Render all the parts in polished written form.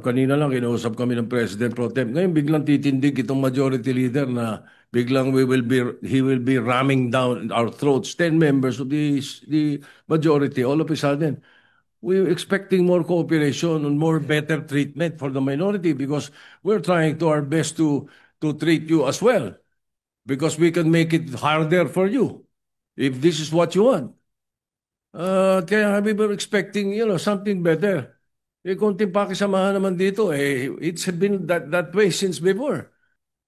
Kanina lang kinausap kami ng President Pro Tem. Ngayon biglang titindig itong majority leader na biglang he will be ramming down our throats 10 members of the majority all of a sudden. We're expecting more cooperation and more better treatment for the minority because we're trying to our best to treat you as well because we can make it harder for you if this is what you want. Kaya we were expecting, something better. Konting pakisamahan naman dito. It's been that way since before.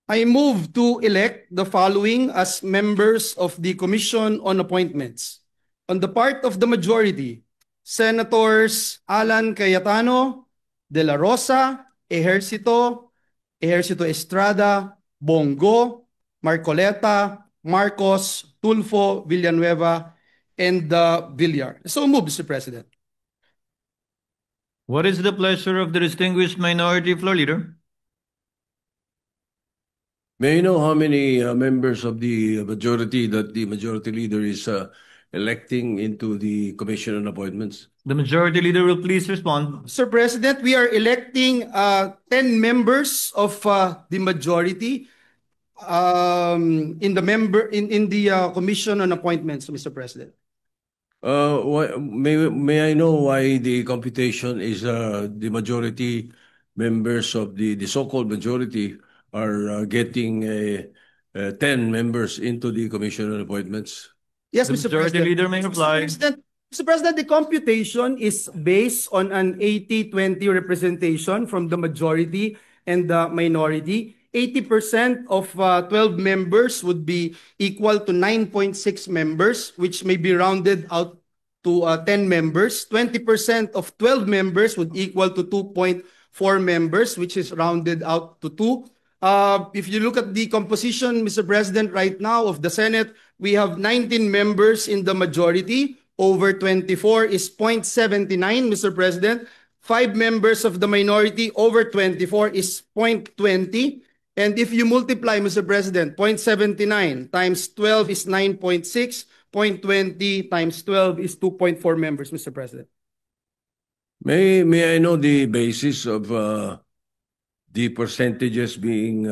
I move to elect the following as members of the Commission on Appointments. On the part of the majority, Senators Alan Cayetano, De La Rosa, Ejercito Estrada, Bongo, Marcoleta, Marcos, Tulfo, Villanueva, and Villar. So move, Mr. President. What is the pleasure of the distinguished minority floor leader? May I know how many members of the majority that the majority leader is electing into the Commission on Appointments? The majority leader will please respond. Sir President, we are electing 10 members of the majority in the Commission on Appointments, Mr. President. May I know why the computation is the majority members of the so-called majority are getting 10 members into the Commission on Appointments? Yes, The Mr. majority President. leader may reply. Mr. President, the computation is based on an 80-20 representation from the majority and the minority. 80% of 12 members would be equal to 9.6 members, which may be rounded out to 10 members. 20% of 12 members would equal to 2.4 members, which is rounded out to 2. If you look at the composition, Mr. President, right now of the Senate, we have 19 members in the majority. Over 24 is 0.79, Mr. President. 5 members of the minority, over 24 is 0.20. And if you multiply, Mr. President, 0.79 times 12 is 9.6, 0.20 times 12 is 2.4 members, Mr. President. May I know the basis of the percentages being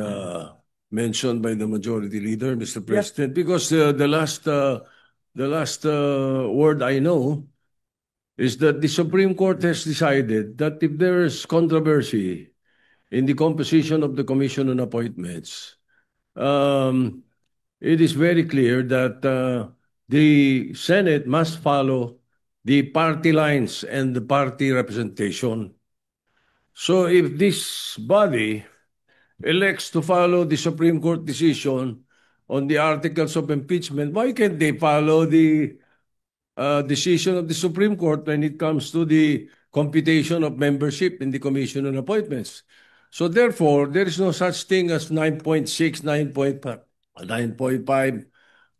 mentioned by the majority leader, Mr. President? Because the last word I know is that the Supreme Court has decided that if there is controversy in the composition of the Commission on Appointments, it is very clear that the Senate must follow the party lines and the party representation. So if this body elects to follow the Supreme Court decision on the articles of impeachment, why can't they follow the decision of the Supreme Court when it comes to the computation of membership in the Commission on Appointments? So therefore, there is no such thing as 9.6, 9.5, 9.5,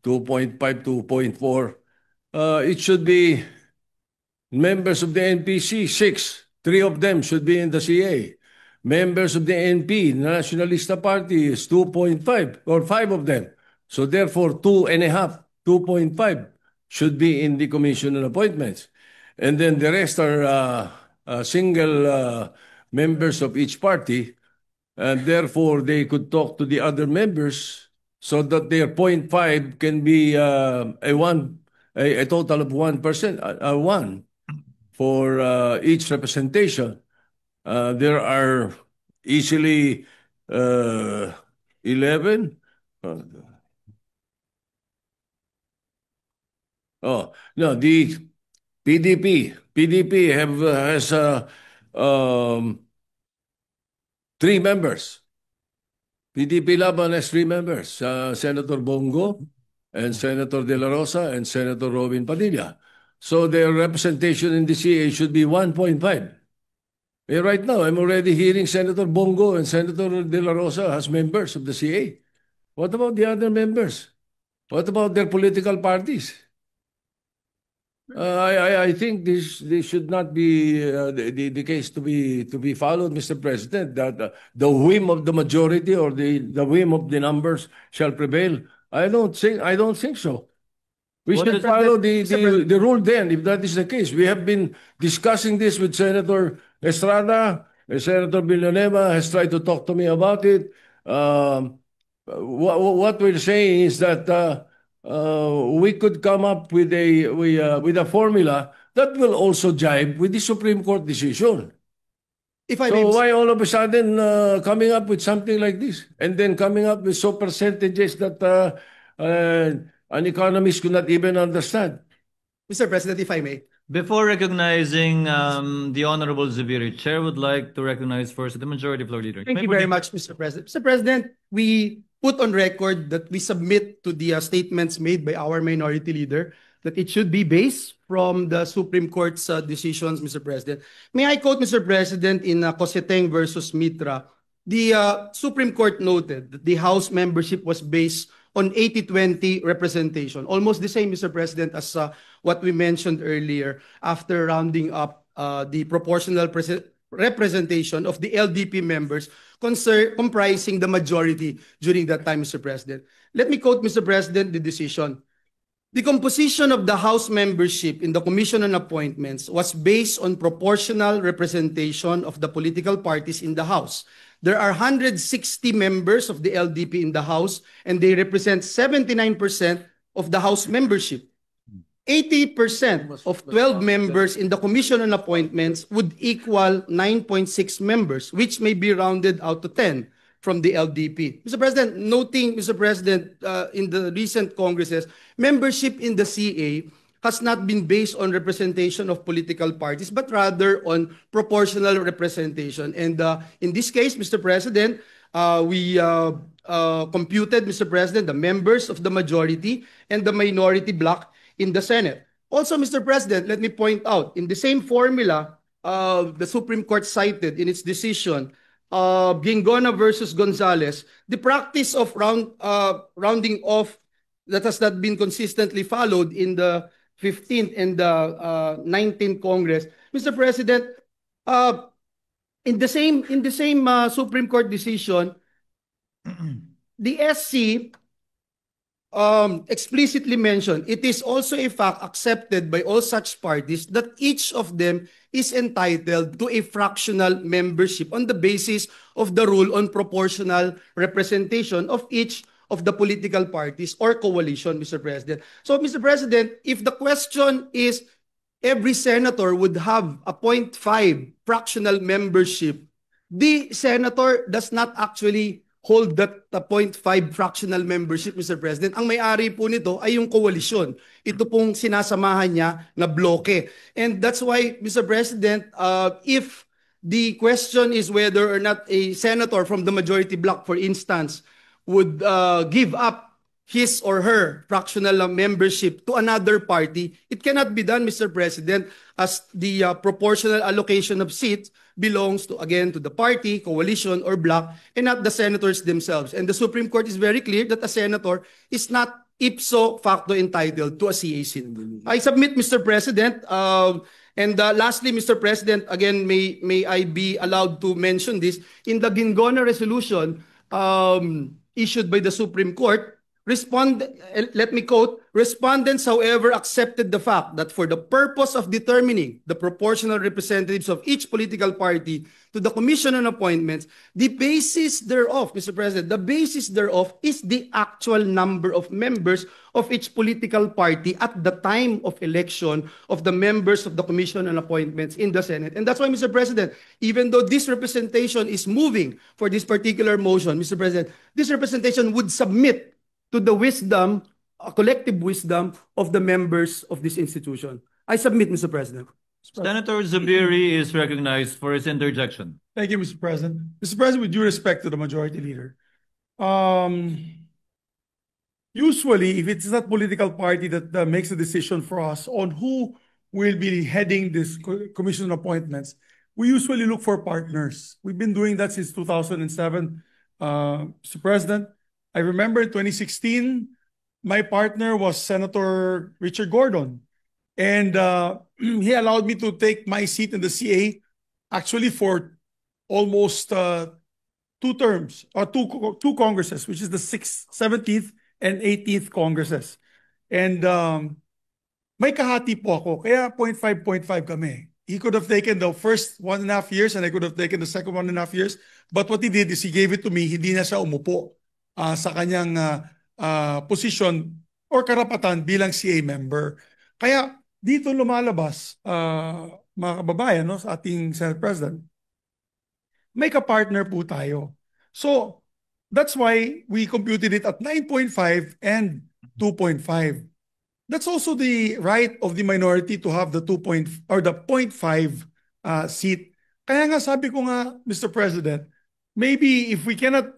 2.5, 2.4. It should be members of the NPC, 6. 3 of them should be in the CA. Members of the NP, Nationalista Party, is 2.5 or 5 of them. So therefore, 2.5, 2.5 should be in the Commission on Appointments. And then the rest are single members of each party, and therefore they could talk to the other members so that their 0.5 can be a total of 1%, 1 for each representation. There are easily 11. Oh, no, the PDP has 3 members. PDP Laban has 3 members, Senator Bongo and Senator De La Rosa and Senator Robin Padilla. So their representation in the CA should be 1.5. Right now, I'm already hearing Senator Bongo and Senator De La Rosa as members of the CA. What about the other members? What about their political parties? I think this should not be the case to be followed, Mr. President. That the whim of the majority or the whim of the numbers shall prevail. I don't think so. We should follow the rule then, if that is the case. We have been discussing this with Senator Estrada Senator Villanueva has tried to talk to me about it. What we're saying is that we could come up with a formula that will also jibe with the Supreme Court decision. If I may, So why all of a sudden coming up with something like this, and then coming up with so percentages that an economist could not even understand? Mr. President, if I may. Before recognizing the Honorable Zubiri, Chair would like to recognize first the Majority Floor Leader. Thank you very much, Mr. President. Mr. President, we put on record that we submit to the statements made by our minority leader that it should be based from the Supreme Court's decisions, Mr. President. May I quote, Mr. President, in Coseteng versus Mitra, the Supreme Court noted that the House membership was based on 80-20 representation. Almost the same, Mr. President, as what we mentioned earlier after rounding up the proportional representation of the LDP members comprising the majority during that time, Mr. President. Let me quote, Mr. President, the decision. The composition of the House membership in the Commission on Appointments was based on proportional representation of the political parties in the House. There are 160 members of the LDP in the House, and they represent 79% of the House membership. 80% of 12 members in the Commission on Appointments would equal 9.6 members, which may be rounded out to 10 from the LDP. Mr. President, noting, Mr. President, in the recent Congresses, membership in the CA has not been based on representation of political parties, but rather on proportional representation. And in this case, Mr. President, we computed, Mr. President, the members of the majority and the minority bloc in the Senate. Also, Mr. President, let me point out, in the same formula the Supreme Court cited in its decision, Gingona versus Gonzales, the practice of rounding off that has not been consistently followed in the 15th and the 19th Congress. Mr. President, in the same Supreme Court decision, the SC explicitly mentioned, it is also a fact accepted by all such parties that each of them is entitled to a fractional membership on the basis of the rule on proportional representation of each of the political parties or coalition, Mr. President. So, Mr. President, if the question is every senator would have a 0.5 fractional membership, the senator does not actually hold that 0.5 fractional membership, Mr. President. Ang may-ari po nito ay yung koalisyon. Ito pong sinasamahan niya na bloke. And that's why, Mr. President, if the question is whether or not a senator from the majority bloc, for instance, would give up his or her fractional membership to another party, it cannot be done, Mr. President, as the proportional allocation of seats belongs to, again, to the party, coalition, or bloc, and not the senators themselves. And the Supreme Court is very clear that a senator is not ipso facto entitled to a CA seat. I submit, Mr. President, and lastly, Mr. President, again, may I be allowed to mention this, in the Gingona resolution issued by the Supreme Court, let me quote, respondents, however, accepted the fact that for the purpose of determining the proportional representatives of each political party to the Commission on Appointments, the basis thereof, Mr. President, the basis thereof is the actual number of members of each political party at the time of election of the members of the Commission on Appointments in the Senate. And that's why, Mr. President, even though this representation is moving for this particular motion, Mr. President, this representation would submit to the wisdom, collective wisdom of the members of this institution. I submit, Mr. President. Senator Zubiri is recognized for his interjection. Thank you, Mr. President. Mr. President, with due respect to the majority leader, usually, if it's not political party that makes a decision for us on who will be heading this commission appointments, we usually look for partners. We've been doing that since 2007, Mr. President. I remember in 2016, my partner was Senator Richard Gordon. And he allowed me to take my seat in the CA actually for almost 2 terms, or two Congresses, which is the 6th, 17th, and 18th Congresses. And may kahati po ako, kaya 0.5 kami. He could have taken the first 1.5 years and I could have taken the second 1.5 years. But what he did is he gave it to me, hindi na siya umupo sa kanyang position or karapatan bilang CA member. Kaya dito lumalabas, mga kababayan, no, sa ating Senate President, may ka-partner po tayo. So, that's why we computed it at 9.5 and 2.5. That's also the right of the minority to have the 0.5 seat. Kaya nga sabi ko nga, Mr. President, maybe if we cannot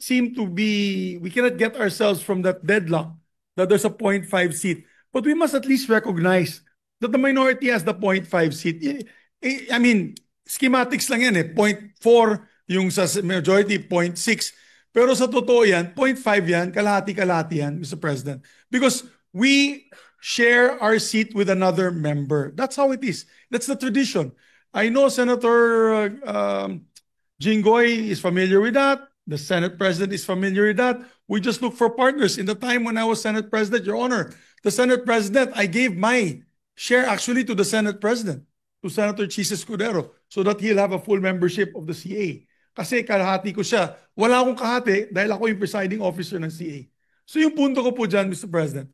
get ourselves from that deadlock that there's a 0.5 seat, but we must at least recognize that the minority has the 0.5 seat. I mean, schematics lang yan eh. 0.4 yung sa majority, 0.6. Pero sa totoo yan, 0.5 yan, kalahati-kalahati yan, Mr. President. Because we share our seat with another member. That's how it is. That's the tradition. I know Senator Jinggoy is familiar with that. The Senate President is familiar with that. We just look for partners. In the time when I was Senate President, Your Honor, the Senate President, I gave my share actually to the Senate President, to Senator Chis Escudero, so that he'll have a full membership of the CA. Kasi kalahati ko siya. Wala akong kahati dahil ako yung presiding officer ng CA. So yung punto ko po dyan, Mr. President,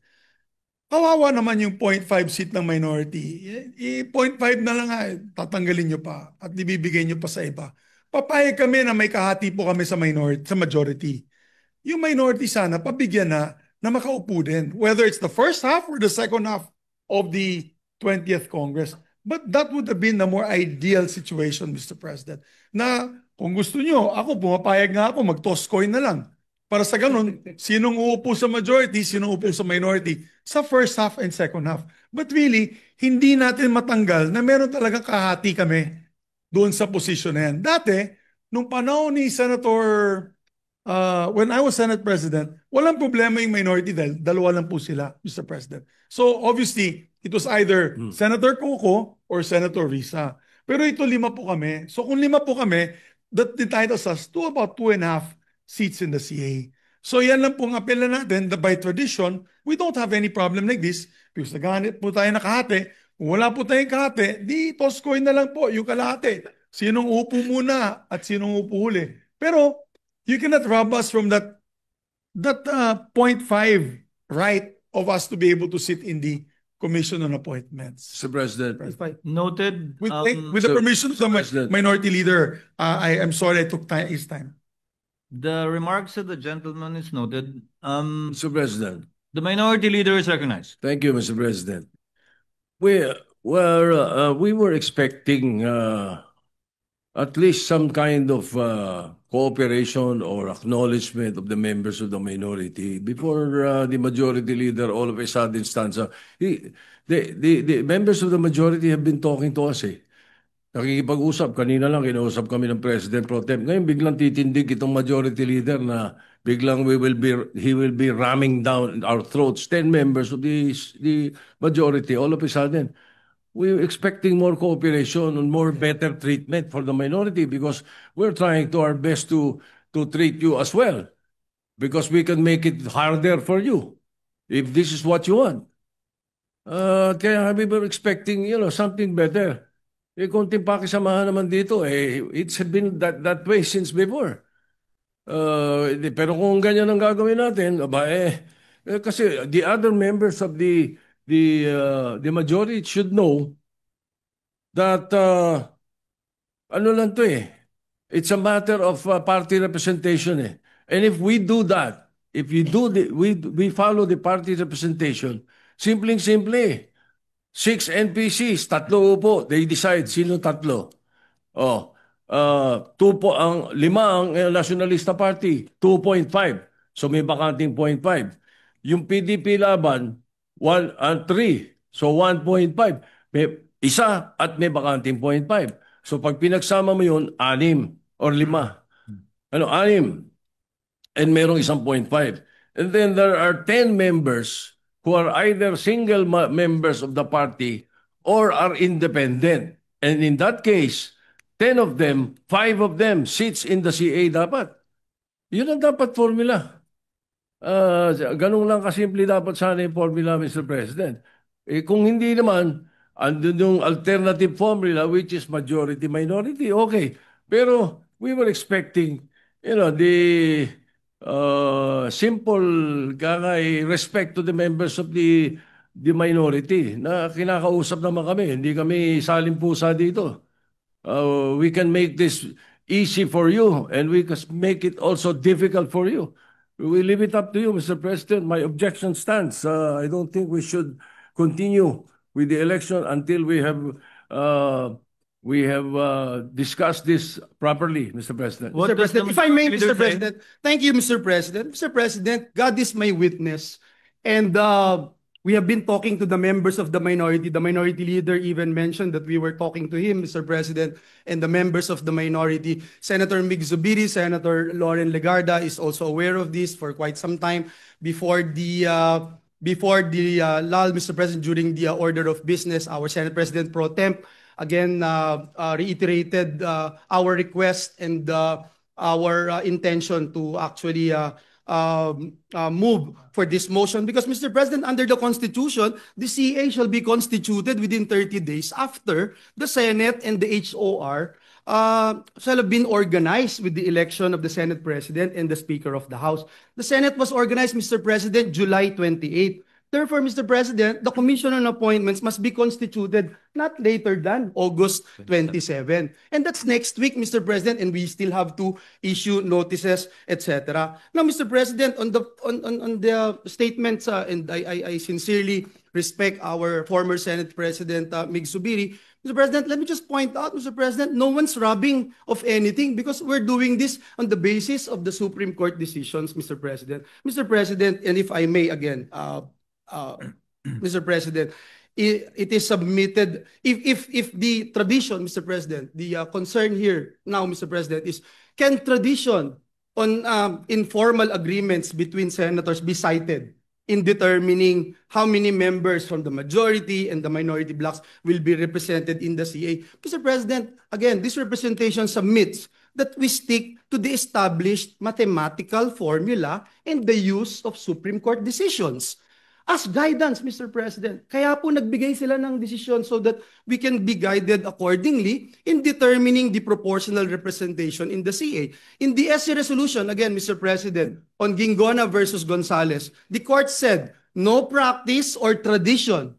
kawawa naman yung 0.5 seat ng minority. 0.5 na lang tatanggalin nyo pa at ibibigay nyo pa sa iba. Papayag kami na may kahati po kami sa majority. Yung minority sana, pabigyan na makaupo din. Whether it's the first half or the second half of the 20th Congress. But that would have been the more ideal situation, Mr. President. Na kung gusto nyo, pumapayag nga ako, mag-toss coin na lang. Para sa ganun, sinong uupo sa majority, sinong uupo sa minority sa first half and second half. But really, hindi natin matanggal na meron talagang kahati kami doon sa posisyon na yan. Dati, nung panahon ni Senator, when I was Senate President, walang problema yung minority dahil dalawa lang po sila, Mr. President. So obviously, it was either Senator Coco or Senator Risa. Pero ito 5 po kami. So kung 5 po kami, that entitles us to about 2.5 seats in the CA. So yan lang pong apela natin, that by tradition, we don't have any problem like this because naghahanap po tayo na kahati. Kung wala po tayong kahati, di toss coin na lang po yung kalahati. Sinong upo muna at sinong upo huli. Pero you cannot rob us from that 0.5 right of us to be able to sit in the Commission on Appointments. Mr. President. Noted. With the permission of the minority leader, I am sorry I took his time. The remarks of the gentleman is noted. Mr. President. The minority leader is recognized. Thank you, Mr. President. We were expecting at least some kind of cooperation or acknowledgement of the members of the minority before the majority leader all of a sudden stands up. The members of the majority have been talking to us eh. Nakikipag-usap. Kanina lang, kinausap kami ng President Pro Tem. Ngayon, biglang titindig itong majority leader na biglang he will be ramming down our throats. 10 members of the majority, all of a sudden. We're expecting more cooperation and more better treatment for the minority because we're trying to our best to treat you as well. Because we can make it harder for you if this is what you want. Kaya we were expecting, something better. Konting pakisamahan naman dito. It's been that way since before. Pero kung ganyan ang gagawin natin, kasi the other members of the majority should know that ano lang to it's a matter of party representation And if we do that, if we follow the party representation, simpleng-simple 6 NPCs, 3 upo. They decide sino 3. 2 po ang 5 ang Nationalista Party, 2.5. So may bakanting 0.5. Yung PDP laban, 1 and 3. So 1.5. May isa at may bakanting 0.5. So pag pinagsama mo yun, 6 or 5. 6. And merong isang 0.5. And then there are 10 members who are either single members of the party or are independent. And in that case, 10 of them, 5 of them sits in the CA dapat. Yun ang dapat formula. Ganun lang kasimple dapat sana yung formula, Mr. President. Kung hindi naman, andun yung alternative formula which is majority-minority, okay. Pero we were expecting, the simple respect to the members of the minority na kinakausap naman kami. Hindi kami salimpusa dito. We can make this easy for you and we can make it also difficult for you. We leave it up to you, Mr. President. My objection stands. I don't think we should continue with the election until we have discussed this properly, Mr. President. What Mr. does the President, if I may, leader Mr. say? President, thank you, Mr. President. Mr. President, God is my witness. And we have been talking to the members of the minority. The minority leader even mentioned that we were talking to him, Mr. President, and the members of the minority. Senator Mig Zubiri, Senator Lauren Legarda is also aware of this for quite some time before the lull, Mr. President, during the order of business. Our Senate President Pro Temp again reiterated our request and our intention to actually move for this motion because, Mr. President, under the Constitution, the CA shall be constituted within 30 days after the Senate and the HOR shall have been organized with the election of the Senate President and the Speaker of the House. The Senate was organized, Mr. President, July 28. Therefore, Mr. President, the Commission on Appointments must be constituted not later than August 27. And that's next week, Mr. President, and we still have to issue notices, etc. Now, Mr. President, on the statements, and I sincerely respect our former Senate President, Mig Zubiri. Mr. President, let me just point out, Mr. President, no one's robbing of anything because we're doing this on the basis of the Supreme Court decisions, Mr. President. Mr. President, and if I may again, Mr. President, it is submitted, if the tradition, Mr. President, the concern here now, Mr. President, is can tradition on informal agreements between senators be cited in determining how many members from the majority and the minority blocks will be represented in the CA? Mr. President, again, this representation submits that we stick to the established mathematical formula and the use of Supreme Court decisions as guidance, Mr. President. Kaya po nagbigay sila ng desisyon so that we can be guided accordingly in determining the proportional representation in the CA. In the SC resolution, again, Mr. President, on Gingona versus Gonzales, the court said, no practice or tradition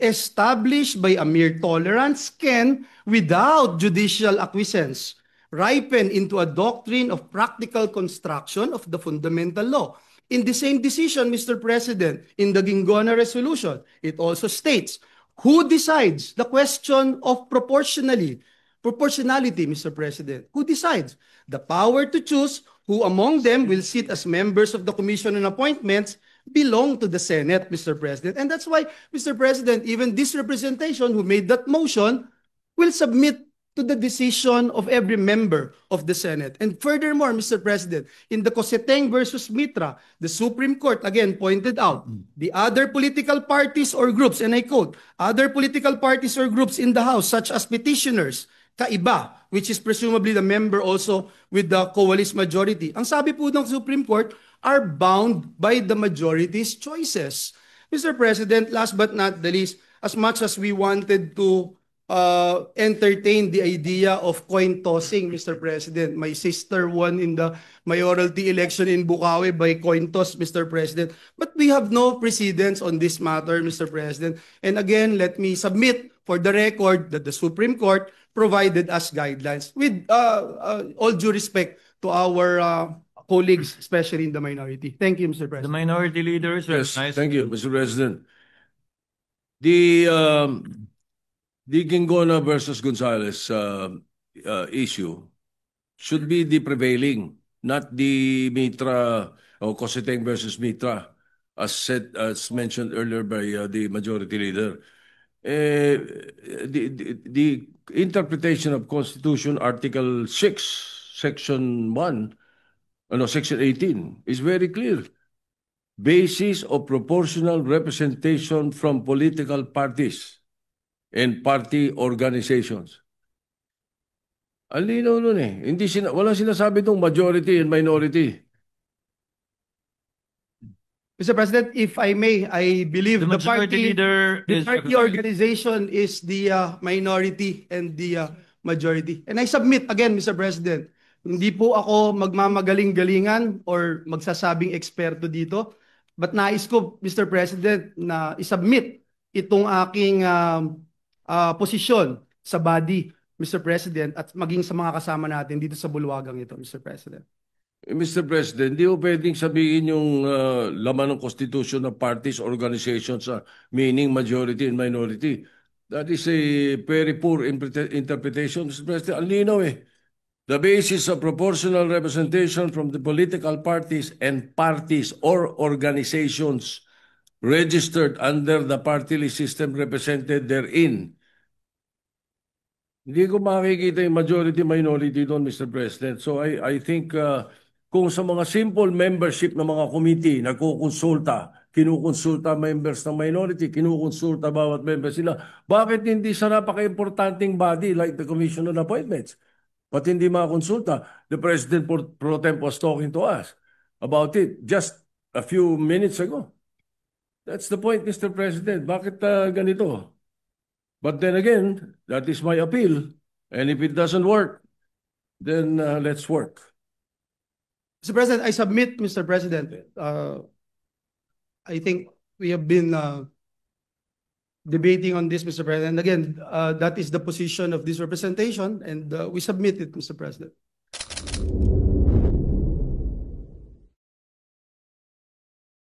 established by a mere tolerance can, without judicial acquiescence, ripen into a doctrine of practical construction of the fundamental law. In the same decision, Mr. President, in the Gingona resolution, it also states, who decides the question of proportionality, Mr. President? Who decides? The power to choose who among them will sit as members of the Commission on Appointments belong to the Senate, Mr. President. And that's why, Mr. President, even this representation who made that motion will submit to the decision of every member of the Senate. And furthermore, Mr. President, in the Coseteng versus Mitra, the Supreme Court again pointed out the other political parties or groups, and I quote, other political parties or groups in the House, such as petitioners, kaiba, which is presumably the member also with the coalition majority. Ang sabi po ng Supreme Court, are bound by the majority's choices. Mr. President, last but not the least, as much as we wanted to entertain the idea of coin tossing, Mr. President. My sister won in the mayoralty election in Bukawi by coin toss, Mr. President. But we have no precedence on this matter, Mr. President. And again, let me submit for the record that the Supreme Court provided us guidelines with all due respect to our colleagues, especially in the minority. Thank you, Mr. The President. minority leaders Yes, recognize. thank you, Mr. President. The Gingona versus Gonzales issue should be the prevailing, not the Mitra or Coseteng versus Mitra, as mentioned earlier by the majority leader. The interpretation of Constitution Article 6, Section 1, Section 18 is very clear. Basis of proportional representation from political parties and party organizations. Ang linaw nun eh. Walang sinasabi itong majority and minority. Mr. President, if I may, I believe The majority leader the is party recognized. organization is the minority and the majority. And I submit again, Mr. President, hindi po ako magmamagaling-galingan or magsasabing eksperto dito. But nais ko, Mr. President, na isubmit itong aking posisyon sa body, Mr. President, at maging sa mga kasama natin dito sa bulwagang ito, Mr. President. Mr. President, di mo pwedeng sabihin yung laman ng Constitution ng parties, organizations, meaning majority and minority. That is a very poor interpretation, Mr. President. Ang linaw eh. The basis of proportional representation from the political parties and parties or organizations registered under the party list system represented therein. Hindi ko makikita yung majority-minority doon, Mr. President. So I think kung sa mga simple membership ng mga committee, kinukonsulta members ng minority, kinukonsulta bawat member sila, bakit hindi sa napaka-importanting body like the Commission on Appointments? Ba't hindi makakonsulta? The President pro tempore was talking to us about it just a few minutes ago. That's the point, Mr. President. Bakit ganito? But then again, that is my appeal. And if it doesn't work, then let's work. Mr. President, I submit, Mr. President, I think we have been debating on this, Mr. President. Again, that is the position of this representation, and we submit it, Mr. President.